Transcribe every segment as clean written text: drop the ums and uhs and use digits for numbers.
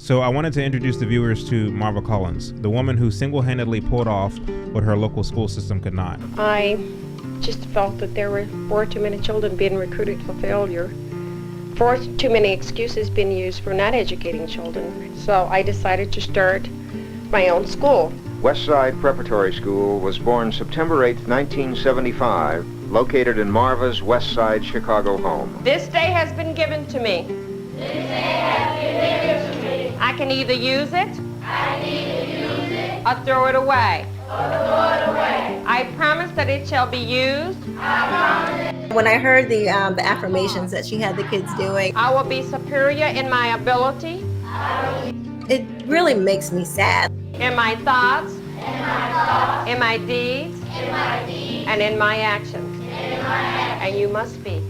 So I wanted to introduce the viewers to Marva Collins, the woman who single-handedly pulled off what her local school system could not. I just felt that there were far too many children being recruited for failure, far too many excuses being used for not educating children. So I decided to start my own school. Westside Preparatory School was born September 8, 1975, located in Marva's Westside Chicago home. This day has been given to me. I can either use it or throw it away. I promise that it shall be used. When I heard the affirmations that she had the kids doing, I will be superior in my ability, it really makes me sad. in my thoughts, in my deeds, and in my actions. And you must be.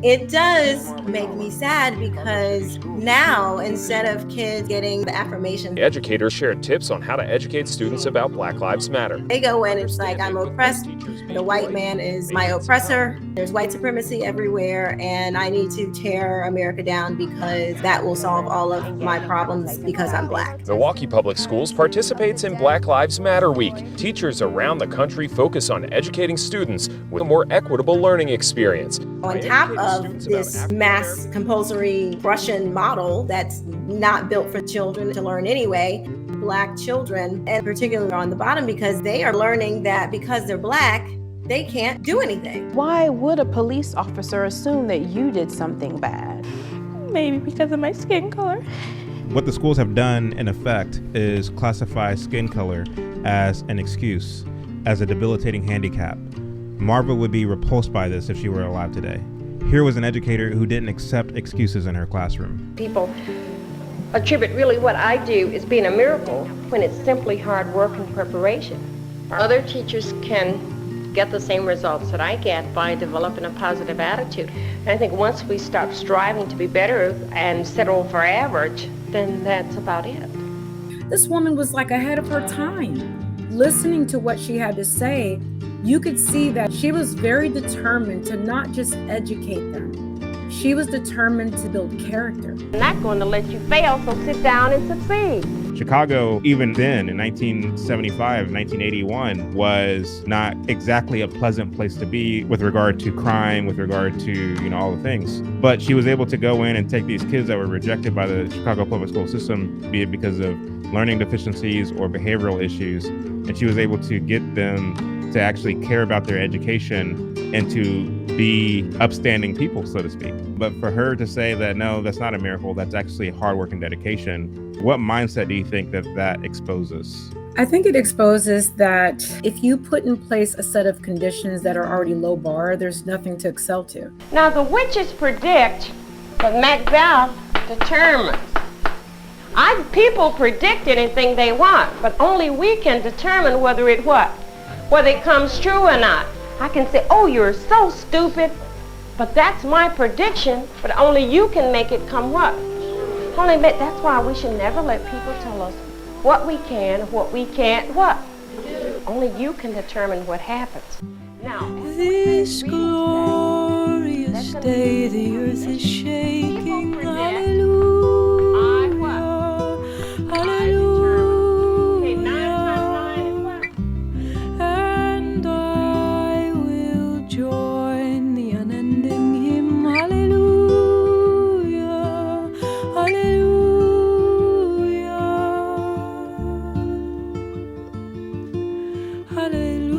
It does make me sad because now, instead of kids getting the affirmation, Educators share tips on how to educate students about Black Lives Matter. they go in, it's like, I'm oppressed, the white man is my oppressor, there's white supremacy everywhere, and I need to tear America down because that will solve all of my problems because I'm Black. Milwaukee Public Schools participates in Black Lives Matter Week. Teachers around the country focus on educating students with a more equitable learning experience. On top of this mass compulsory Russian model that's not built for children to learn anyway, Black children, and particularly on the bottom, because they are learning that because they're Black, they can't do anything. Why would a police officer assume that you did something bad? Maybe because of my skin color. What the schools have done, in effect, is classify skin color as an excuse, as a debilitating handicap. Marva would be repulsed by this if she were alive today. Here was an educator who didn't accept excuses in her classroom. People attribute really what I do as being a miracle when it's simply hard work and preparation. Other teachers can get the same results that I get by developing a positive attitude. And I think once we stop striving to be better and settle for average, then that's about it. This woman was like ahead of her time. Listening to what she had to say, you could see that she was very determined to not just educate them. She was determined to build character. I'm not going to let you fail, so sit down and succeed. Chicago, even then, in 1975, 1981, was not exactly a pleasant place to be with regard to crime, with regard to, all the things. But she was able to go in and take these kids that were rejected by the Chicago public school system, be it because of learning deficiencies or behavioral issues, and she was able to get them to actually care about their education and to be upstanding people, so to speak. But for her to say that, no, that's not a miracle, that's actually hard work and dedication, what mindset do you think that exposes? I think it exposes that if you put in place a set of conditions that are already low bar, there's nothing to excel to. Now the witches predict, but Macbeth determines. People predict anything they want, but only we can determine whether it comes true or not. I can say, oh, you're so stupid, but that's my prediction, but only you can make it come what? That's why we should never let people tell us what we can, what we can't, what? Only you can determine what happens. Now, This glorious day, the earth is shaking. Hallelujah. Hallelujah. Okay, 9 times 9 is what? And I will join the unending hymn. Hallelujah. Hallelujah. Hallelujah.